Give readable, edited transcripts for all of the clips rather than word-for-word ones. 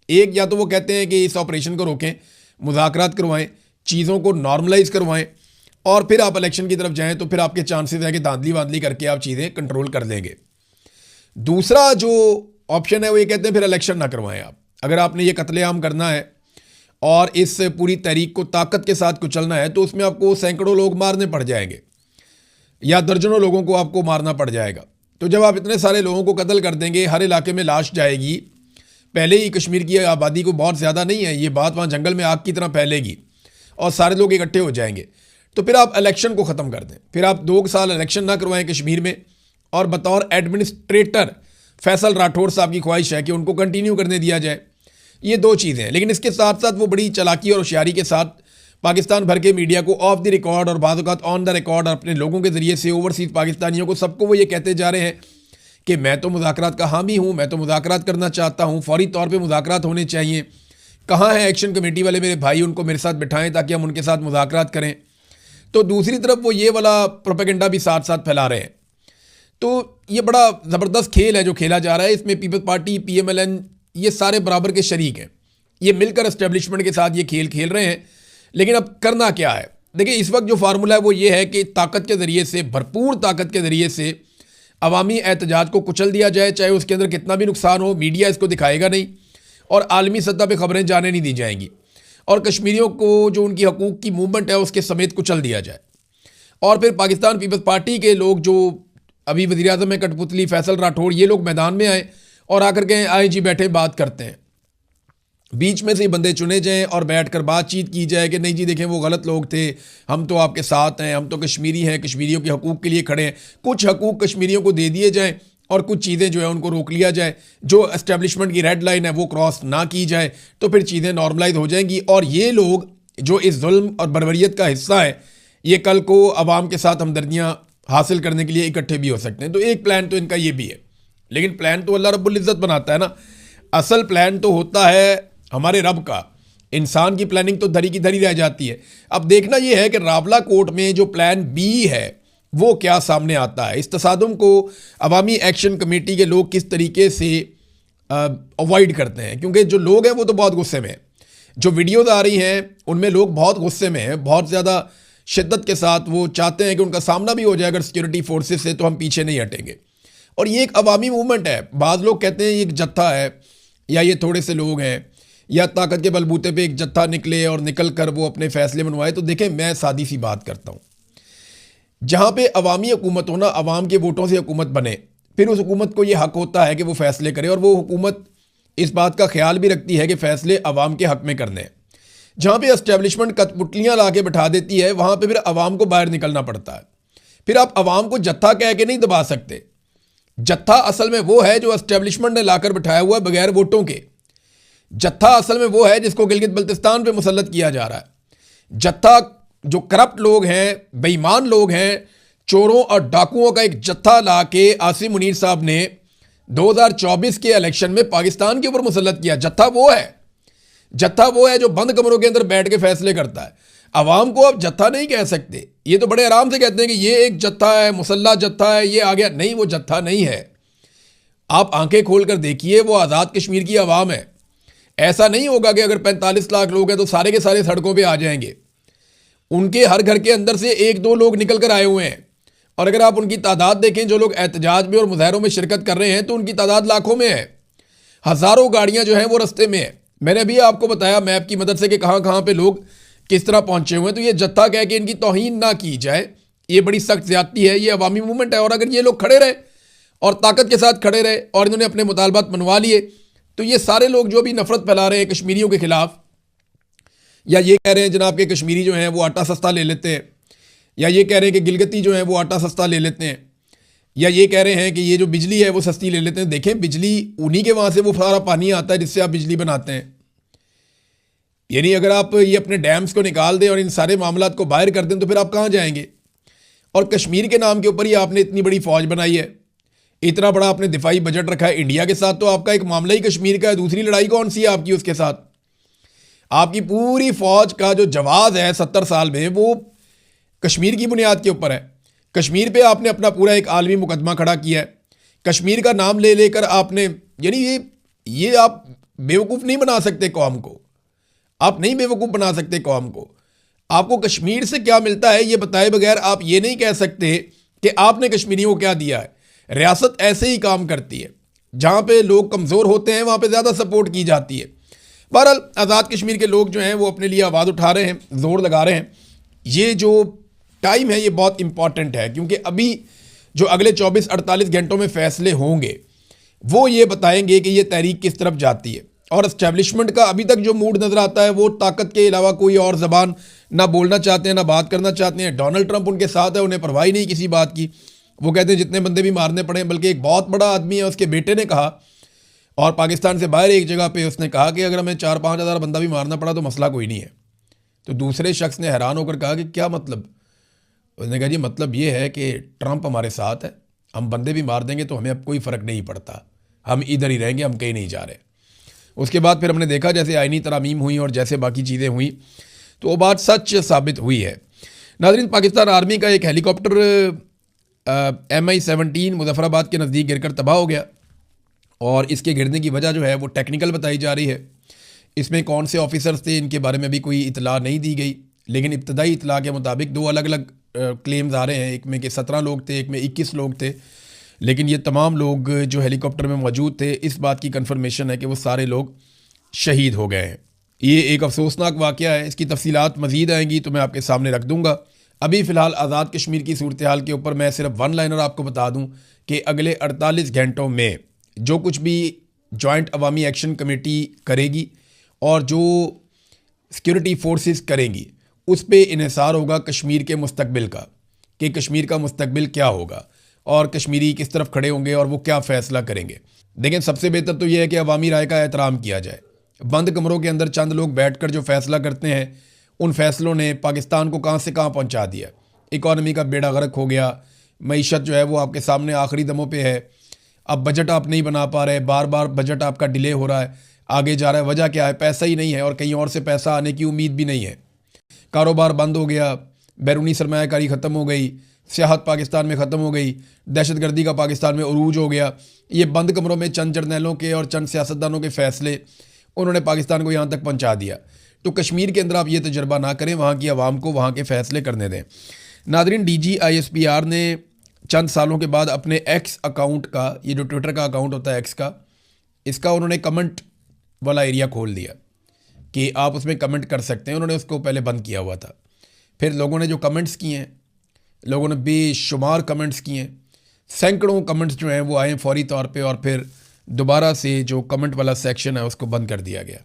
एक, या तो वो कहते हैं कि इस ऑपरेशन को रोकें, मुज़ाकरात करवाएं, चीज़ों को नॉर्मलाइज करवाएं और फिर आप इलेक्शन की तरफ जाएं, तो फिर आपके चांसेस है कि धांधली वांधली करके आप चीज़ें कंट्रोल कर लेंगे। दूसरा जो ऑप्शन है वो ये कहते हैं फिर इलेक्शन ना करवाएं आप। अगर आपने ये कत्लेआम करना है और इस पूरी तहरीक को ताकत के साथ कुचलना है, तो उसमें आपको सैकड़ों लोग मारने पड़ जाएंगे या दर्जनों लोगों को आपको मारना पड़ जाएगा। तो जब आप इतने सारे लोगों को कत्ल कर देंगे, हर इलाके में लाश जाएगी, पहले ही कश्मीर की आबादी को बहुत ज़्यादा नहीं है, ये बात वहाँ जंगल में आग की तरह फैलेगी और सारे लोग इकट्ठे हो जाएंगे। तो फिर आप इलेक्शन को ख़त्म कर दें, फिर आप 2 साल इलेक्शन ना करवाएं कश्मीर में, और बतौर एडमिनिस्ट्रेटर फैसल राठौर साहब की ख्वाहिश है कि उनको कंटिन्यू करने दिया जाए। ये 2 चीज़ें हैं। लेकिन इसके साथ साथ वो बड़ी चालाकी और होशियारी के साथ पाकिस्तान भर के मीडिया को ऑफ द रिकॉर्ड और बाज़ औक़ात ऑन द रिकॉर्ड अपने लोगों के ज़रिए से ओवरसीज़ पाकिस्तानियों को सबको वो ये कहते जा रहे हैं कि मैं तो मुज़ाकरात का हामी हूँ, मैं तो मुज़ाकरात करना चाहता हूँ, फौरी तौर पे मुज़ाकरात होने चाहिए। कहाँ है एक्शन कमेटी वाले मेरे भाई, उनको मेरे साथ बिठाएं ताकि हम उनके साथ मुज़ाकरात करें। तो दूसरी तरफ वो ये वाला प्रोपेगेंडा भी साथ साथ फैला रहे हैं। तो ये बड़ा ज़बरदस्त खेल है जो खेला जा रहा है। इसमें पीपल्स पार्टी, PMLN, ये सारे बराबर के शरीक हैं, ये मिलकर एस्टेब्लिशमेंट के साथ ये खेल खेल रहे हैं। लेकिन अब करना क्या है? देखिए, इस वक्त जो फार्मूला है वो ये है कि ताकत के ज़रिए से, भरपूर ताकत के ज़रिए से अवामी एहतजाज को कुचल दिया जाए, चाहे उसके अंदर कितना भी नुकसान हो। मीडिया इसको दिखाएगा नहीं और आलमी सतह पे खबरें जाने नहीं दी जाएंगी, और कश्मीरियों को जो उनकी हकूक़ की मूवमेंट है उसके समेत कुचल दिया जाए। और फिर पाकिस्तान पीपल्स पार्टी के लोग जो अभी वज़ीर आज़म है कठपुतली फैसल राठौर, ये लोग मैदान में आए और आकर के आए जी बैठे बात करते हैं। बीच में से ही बंदे चुने जाएं और बैठकर बातचीत की जाए कि नहीं जी देखें वो गलत लोग थे, हम तो आपके साथ हैं, हम तो कश्मीरी हैं, कश्मीरियों के हकूक़ के लिए खड़े हैं। कुछ हकूक़ कश्मीरियों को दे दिए जाएं और कुछ चीज़ें जो है उनको रोक लिया जाए, जो एस्टेब्लिशमेंट की रेड लाइन है वो क्रॉस ना की जाए, तो फिर चीज़ें नॉर्मलाइज हो जाएंगी। और ये लोग जो इस जुल्म और बर्बरियत का हिस्सा है, ये कल को अवाम के साथ हमदर्दियाँ हासिल करने के लिए इकट्ठे भी हो सकते हैं। तो एक प्लान तो इनका ये भी है, लेकिन प्लान तो अल्लाह रब्बुल इज़्ज़त बनाता है ना। असल प्लान तो होता है हमारे रब का, इंसान की प्लानिंग तो धरी की धरी रह जाती है। अब देखना यह है कि रावला कोर्ट में जो प्लान B है वो क्या सामने आता है। इस तसादुम को अवामी एक्शन कमेटी के लोग किस तरीके से अवॉइड करते हैं, क्योंकि जो लोग हैं वो तो बहुत गुस्से में हैं। जो वीडियोज़ आ रही हैं उनमें लोग बहुत गुस्से में हैं, बहुत ज़्यादा शिद्दत के साथ वो चाहते हैं कि उनका सामना भी हो जाए अगर सिक्योरिटी फोर्सेस से, तो हम पीछे नहीं हटेंगे। और ये एक अवामी मूवमेंट है। बाज़ लोग कहते हैं ये एक जत्था है या ये थोड़े से लोग हैं या ताकत के बलबूते पे एक जत्था निकले और निकल कर वो अपने फैसले मनवाए। तो देखें, मैं सादी सी बात करता हूँ, जहाँ पे अवामी हुकूमत हो ना, अवाम के वोटों से हुकूमत बने, फिर उस हुकूमत को ये हक होता है कि वो फैसले करे, और वो हुकूमत इस बात का ख्याल भी रखती है कि फ़ैसले अवाम के हक में करने हैं। जहाँ पे एस्टेब्लिशमेंट कठपुतलियाँ ला के बैठा देती है, वहाँ पे फिर अवाम को बाहर निकलना पड़ता है। फिर आप अवाम को जत्था कह के नहीं दबा सकते। जत्था असल में वो है जो एस्टेब्लिशमेंट ने लाकर बैठाया हुआ है बगैर वोटों के। जत्था असल में वो है जिसको गिलगित बल्तिस्तान पे मुसल्लत किया जा रहा है। जत्था जो करप्ट लोग हैं, बेईमान लोग हैं, चोरों और डाकुओं का एक जत्था ला के आसिम मुनीर साहब ने 2024 के इलेक्शन में पाकिस्तान के ऊपर मुसल्लत किया। जत्था वो है, जत्था वो है जो बंद कमरों के अंदर बैठ के फैसले करता है। अवाम को आप जत्था नहीं कह सकते। ये तो बड़े आराम से कहते हैं कि ये एक जत्था है, मुसल्ला जत्था है, ये आ गया। नहीं, वो जत्था नहीं है। आप आंखें खोल कर देखिए, वो आज़ाद कश्मीर की आवाम है। ऐसा नहीं होगा कि अगर 45 लाख लोग हैं तो सारे के सारे सड़कों पे आ जाएंगे। उनके हर घर के अंदर से 1-2 लोग निकल कर आए हुए हैं, और अगर आप उनकी तादाद देखें जो लोग एहतजाज में और मुजाहरों में शिरकत कर रहे हैं, तो उनकी तादाद लाखों में है। हज़ारों गाड़ियां जो हैं वो रस्ते में है। मैंने अभी आपको बताया मैप की मदद से कि कहाँ कहाँ पे लोग किस तरह पहुंचे हुए हैं। तो ये जत्था कह के इनकी तौहीन ना की जाए, ये बड़ी सख्त ज़्यादती है। ये अवामी मूवमेंट है, और अगर ये लोग खड़े रहे और ताकत के साथ खड़े रहे और इन्होंने अपने मुतालबात मनवा लिए, तो ये सारे लोग जो भी नफरत फैला रहे हैं कश्मीरियों के खिलाफ, या ये कह रहे हैं जनाब के कश्मीरी जो हैं वो आटा सस्ता ले लेते हैं, या ये कह रहे हैं कि गिलगिती जो हैं वो आटा सस्ता ले लेते हैं, या ये कह रहे हैं कि ये जो बिजली है वो सस्ती ले लेते हैं। देखें, बिजली उन्हीं के वहाँ से वो सारा पानी आता है जिससे आप बिजली बनाते हैं। यानी अगर आप ये अपने डैम्स को निकाल दें और इन सारे मामलात को बाहर कर दें, तो फिर आप कहाँ जाएंगे? और कश्मीर के नाम के ऊपर ही आपने इतनी बड़ी फौज बनाई है, इतना बड़ा आपने दिफाई बजट रखा है। इंडिया के साथ तो आपका एक मामला ही कश्मीर का है, दूसरी लड़ाई कौन सी है आपकी उसके साथ? आपकी पूरी फौज का जो जवाब है 70 साल में, वो कश्मीर की बुनियाद के ऊपर है। कश्मीर पे आपने अपना पूरा एक आलमी मुकदमा खड़ा किया है। कश्मीर का नाम ले लेकर आपने, यानी ये आप बेवकूफ़ नहीं बना सकते कौम को, आप नहीं बेवकूफ़ बना सकते कौम को। आपको कश्मीर से क्या मिलता है ये बताए बगैर आप ये नहीं कह सकते कि आपने कश्मीरियों को क्या दिया है। रियासत ऐसे ही काम करती है, जहाँ पे लोग कमज़ोर होते हैं वहाँ पे ज़्यादा सपोर्ट की जाती है। बहरहाल आज़ाद कश्मीर के लोग जो हैं वो अपने लिए आवाज़ उठा रहे हैं, ज़ोर लगा रहे हैं। ये जो टाइम है ये बहुत इंपॉर्टेंट है, क्योंकि अभी जो अगले 24-48 घंटों में फ़ैसले होंगे वो ये बताएंगे कि ये तहरीक किस तरफ जाती है। और इस्टेब्लिशमेंट का अभी तक जो मूड नज़र आता है वो ताकत के अलावा कोई और ज़बान ना बोलना चाहते हैं, ना बात करना चाहते हैं। डोनाल्ड ट्रंप उनके साथ है, उन्हें परवाह ही नहीं किसी बात की। वो कहते हैं जितने बंदे भी मारने पड़े। बल्कि एक बहुत बड़ा आदमी है, उसके बेटे ने कहा, और पाकिस्तान से बाहर एक जगह पे उसने कहा कि अगर हमें 4-5 हज़ार बंदा भी मारना पड़ा तो मसला कोई नहीं है। तो दूसरे शख्स ने हैरान होकर कहा कि क्या मतलब? उसने कहा जी मतलब ये है कि ट्रंप हमारे साथ है, हम बंदे भी मार देंगे तो हमें अब कोई फ़र्क नहीं पड़ता, हम इधर ही रहेंगे, हम कहीं नहीं जा रहे। उसके बाद फिर हमने देखा जैसे आईनी तरामीम हुई और जैसे बाकी चीज़ें हुई तो वो बात सच साबित हुई है। नाज़रीन, पाकिस्तान आर्मी का एक हेलीकॉप्टर MI-17 मुजफ्फराबाद के नज़दीक गिरकर तबाह हो गया, और इसके गिरने की वजह जो है वो टेक्निकल बताई जा रही है। इसमें कौन से ऑफिसर्स थे इनके बारे में भी कोई इतला नहीं दी गई, लेकिन इब्तदाई इतला के मुताबिक 2 अलग अलग क्लेम्स आ रहे हैं। एक में कि 17 लोग थे, एक में 21 लोग थे, लेकिन ये तमाम लोग जो हेलीकॉप्टर में मौजूद थे, इस बात की कन्फर्मेशन है कि वो सारे लोग शहीद हो गए हैं। ये एक अफसोसनाक वाक़या है। इसकी तफसीलात मज़ीद आएंगी तो मैं आपके सामने रख दूँगा। अभी फ़िलहाल आज़ाद कश्मीर की सूरत हाल के ऊपर मैं सिर्फ वन लाइनर आपको बता दूँ कि अगले 48 घंटों में जो कुछ भी जॉइंट अवामी एक्शन कमेटी करेगी और जो सिक्योरिटी फोर्सेस करेंगी उस पे इन्हिसार होगा कश्मीर के मुस्तकबिल का, कि कश्मीर का मुस्तकबिल क्या होगा और कश्मीरी किस तरफ खड़े होंगे और वो क्या फ़ैसला करेंगे। देखें, सबसे बेहतर तो ये है कि अवामी राय का एहतराम किया जाए। बंद कमरों के अंदर चंद लोग बैठकर जो फ़ैसला करते हैं, उन फ़ैसलों ने पाकिस्तान को कहाँ से कहाँ पहुँचा दिया। इकॉनमी का बेड़ा गर्क हो गया, मईशत जो है वो आपके सामने आखिरी दमों पे है। अब बजट आप नहीं बना पा रहे, बार बार बजट आपका डिले हो रहा है, आगे जा रहा है। वजह क्या है? पैसा ही नहीं है और कहीं और से पैसा आने की उम्मीद भी नहीं है। कारोबार बंद हो गया, बैरूनी सरमायाकारी ख़त्म हो गई, सियाहत पाकिस्तान में ख़त्म हो गई, दहशतगर्दी का पाकिस्तान में उरूज हो गया। ये बंद कमरों में चंद जर्नैलों के और चंद सियासतदानों के फ़ैसले उन्होंने पाकिस्तान को यहाँ तक पहुँचा दिया। तो कश्मीर के अंदर आप ये तजर्बा ना करें, वहाँ की आवाम को वहाँ के फ़ैसले करने दें। नादरीन, DG ISPR ने चंद सालों के बाद अपने एक्स अकाउंट का, ये जो ट्विटर का अकाउंट होता है एक्स का, इसका उन्होंने कमेंट वाला एरिया खोल दिया कि आप उसमें कमेंट कर सकते हैं। उन्होंने उसको पहले बंद किया हुआ था। फिर लोगों ने जो कमेंट्स किए हैं, लोगों ने बेशुमार कमेंट्स किए हैं, सैकड़ों कमेंट्स जो हैं वो आए फौरी तौर पे, और फिर दोबारा से जो कमेंट वाला सेक्शन है उसको बंद कर दिया गया।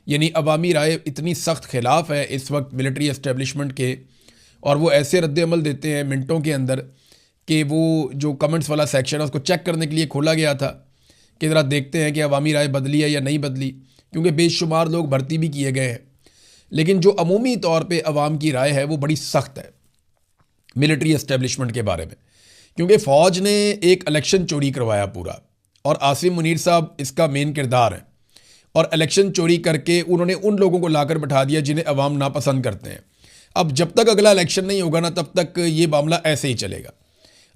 यानी अवामी राय इतनी सख्त ख़िलाफ़ है इस वक्त मिलिट्री एस्टेब्लिशमेंट के, और वो ऐसे रद्द-ए-अमल देते हैं मिनटों के अंदर कि वो जो कमेंट्स वाला सेक्शन है उसको चेक करने के लिए खोला गया था कि ज़रा देखते हैं कि अवामी राय बदली है या नहीं बदली, क्योंकि बेशुमार लोग भर्ती भी किए गए हैं। लेकिन जो अमूमी तौर पे अवाम की राय है वो बड़ी सख्त है मिलिट्री एस्टेब्लिशमेंट के बारे में, क्योंकि फ़ौज ने एक इलेक्शन चोरी करवाया पूरा, और आसिम मुनीर साहब इसका मेन किरदार है। और इलेक्शन चोरी करके उन्होंने उन लोगों को लाकर बैठा दिया जिन्हें अवाम नापसंद करते हैं। अब जब तक अगला इलेक्शन नहीं होगा ना, तब तक ये मामला ऐसे ही चलेगा।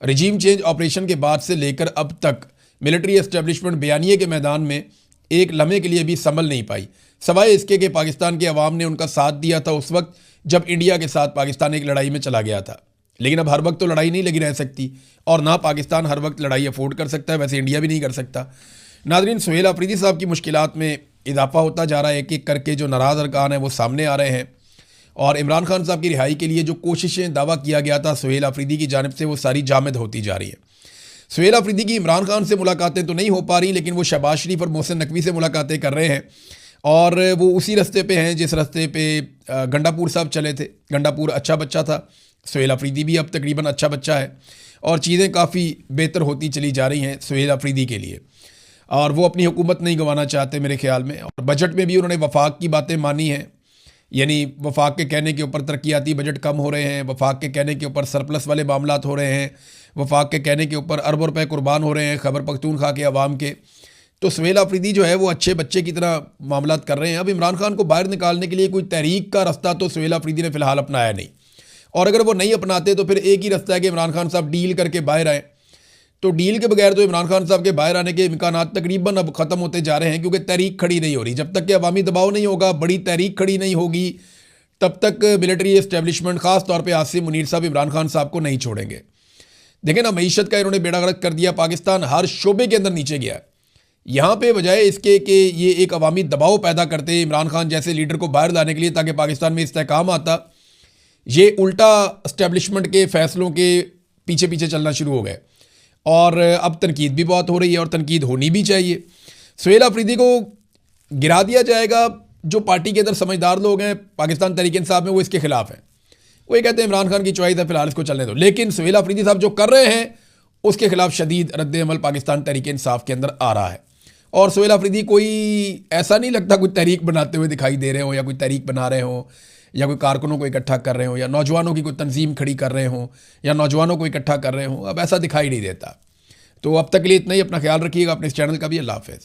रिजीम चेंज ऑपरेशन के बाद से लेकर अब तक मिलिट्री एस्टेब्लिशमेंट बयानिए के मैदान में एक लम्हे के लिए भी संभल नहीं पाई, सवाए इसके कि पाकिस्तान के अवाम ने उनका साथ दिया था उस वक्त जब इंडिया के साथ पाकिस्तान एक लड़ाई में चला गया था। लेकिन अब हर वक्त तो लड़ाई नहीं लगी रह सकती, और ना पाकिस्तान हर वक्त लड़ाई अफोर्ड कर सकता है, वैसे इंडिया भी नहीं कर सकता। नाज़रीन, सुहेल अफरीदी साहब की मुश्किलात में इजाफा होता जा रहा है। एक एक करके जो नाराज़ अरकान हैं वो सामने आ रहे हैं, और इमरान खान साहब की रिहाई के लिए जो कोशिशें दावा किया गया था सुहेल अफरीदी की जानिब से, वो सारी जामिद होती जा रही है। सुहेल अफरीदी की इमरान खान से मुलाकातें तो नहीं हो पा रही, लेकिन वो शहबाज शरीफ और मोहसिन नकवी से मुलाकातें कर रहे हैं, और वो उसी रास्ते पे हैं जिस रास्ते पे गंडापुर साहब चले थे। गंडापुर अच्छा बच्चा था, सुहेल अफरीदी भी अब तकरीबन अच्छा बच्चा है, और चीज़ें काफ़ी बेहतर होती चली जा रही हैं सुहेल अफरीदी के लिए, और वो अपनी हुकूमत नहीं गंवाना चाहते मेरे ख्याल में। और बजट में भी उन्होंने वफाक की बातें मानी हैं, यानी वफाक के कहने के ऊपर तरक्याती बजट कम हो रहे हैं, वफाक के कहने के ऊपर सरप्लस वाले मामलात हो रहे हैं, वफाक के कहने के ऊपर अरबों रुपए कुर्बान हो रहे हैं खैबर पख्तूनख्वा के अवाम के। तो सुहेल अफरीदी जो है वो अच्छे बच्चे की तरह मामलात कर रहे हैं। अब इमरान खान को बाहर निकालने के लिए कोई तहरीक का रास्ता तो सुहेल अफरीदी ने फ़िलहाल अपनाया नहीं, और अगर वो नहीं अपनाते तो फिर एक ही रास्ता है कि इमरान खान साहब डील करके बाहर आए। तो डील के बगैर तो इमरान खान साहब के बाहर आने के इम्कानात तकरीबन अब ख़त्म होते जा रहे हैं, क्योंकि तहरीक खड़ी नहीं हो रही। जब तक कि अवामी दबाव नहीं होगा, बड़ी तहरीक खड़ी नहीं होगी, तब तक मिलिट्री इस्टेब्लिशमेंट, ख़ास तौर पे आसिम मुनीर साहब इमरान खान साहब को नहीं छोड़ेंगे। देखें ना, मईशत का इन्होंने बेड़ा गर्क कर दिया, पाकिस्तान हर शोबे के अंदर नीचे गया। यहाँ पे बजाय इसके कि ये एक अवामी दबाव पैदा करते इमरान खान जैसे लीडर को बाहर लाने के लिए ताकि पाकिस्तान में इस्तेहकाम आता, ये उल्टा इस्टेब्लिशमेंट के फैसलों के पीछे पीछे चलना शुरू हो गए। और अब तनकीद भी बहुत हो रही है और तनकीद होनी भी चाहिए। सुहेल अफरीदी को गिरा दिया जाएगा। जो पार्टी के अंदर समझदार लोग हैं पाकिस्तान तहरीक इंसाफ में, वो इसके खिलाफ हैं। वो ये कहते हैं इमरान खान की चॉइस है, फिलहाल इसको चलने दो। लेकिन सुहेल अफरीदी साहब जो कर रहे हैं उसके खिलाफ शदीद रद्द-ए-अमल पाकिस्तान तहरीक इंसाफ के अंदर आ रहा है। और सुहेल अफरीदी कोई ऐसा नहीं लगता कोई तहरीक बनाते हुए दिखाई दे रहे हो, या कोई तहरीक बना रहे हो, या कोई कारकुनों को इकट्ठा कर रहे हो, या नौजवानों की कोई तंजीम खड़ी कर रहे हो, या नौजवानों को इकट्ठा कर रहे हो। अब ऐसा दिखाई नहीं देता। तो अब तक के लिए इतना ही। अपना ख्याल रखिएगा, अपने इस चैनल का भी। अल्लाह हाफ़िज़।